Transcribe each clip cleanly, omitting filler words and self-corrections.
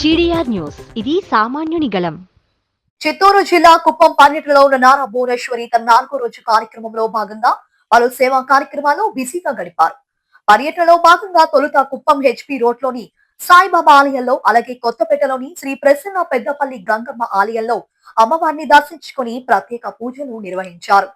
GDR news ఇది సామాన్యుని గళం. చిత్తూరు జిల్లా కుప్పం పర్యటనలో ఉన్న నారా భువనేశ్వరి తన 4వ రోజు కార్యక్రమంలో భాగంగా పలు సేవా కార్యక్రమాలు బిజీగా గడిపారు. పర్యటనలో భాగంగా తొలుత కుప్పం హెచ్పి రోడ్ లోని సాయిబాబా ఆలయంలో, అలాగే కొత్తపేటలోని శ్రీ ప్రసన్న పెద్దపల్లి గంగమ్మ ఆలయంలో అమ్మవారిని దర్శించుకుని ప్రత్యేక పూజలు నిర్వహించారు.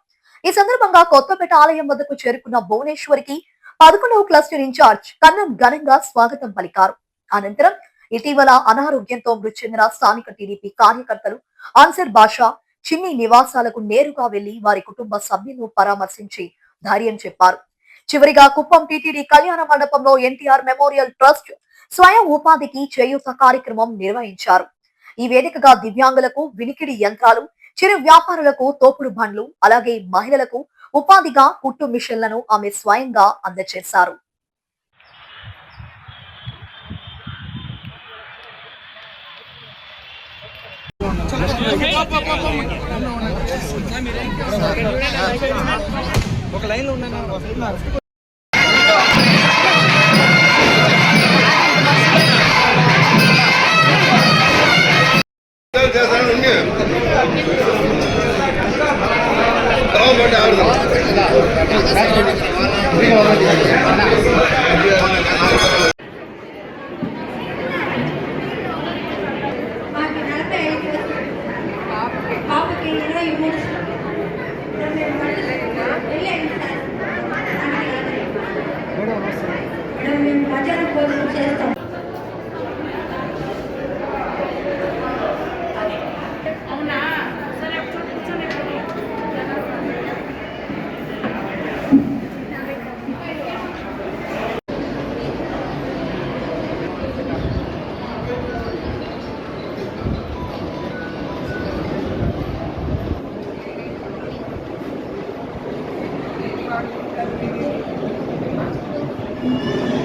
ఈ సందర్భంగా కొత్తపేట ఆలయం వద్దకు చేరుకున్న భువనేశ్వరికి 11వ క్లస్టర్ ఇన్ఛార్జ్ కన్నన్ ఘనంగా స్వాగతం పలికారు. అనంతరం ఇటీవల అనారోగ్యంతో మృతి చెందిన స్థానిక టీడీపీ కార్యకర్తలు ఆన్సర్ బాషా చిన్ని నివాసాలకు నేరుగా వెళ్లి వారి కుటుంబ సభ్యులను పరామర్శించి ధైర్యం చెప్పారు. చివరిగా కుప్పం టీటీడీ కళ్యాణ మండపంలో ఎన్టీఆర్ మెమోరియల్ ట్రస్ట్ స్వయం ఉపాధికి చేయూత కార్యక్రమం నిర్వహించారు. ఈ వేదికగా దివ్యాంగులకు వినికిడి యంత్రాలు, చిరు వ్యాపారులకు తోపుడు బండ్లు, అలాగే మహిళలకు ఉపాధిగా కుట్టు మిషన్లను ఆమె స్వయంగా అందజేశారు. ఒక లైన్ లో ఉన్నాను. మధ్యాహ్నం భోజనం చేస్తాం. అవునా సరే కూర్చొని Thank you.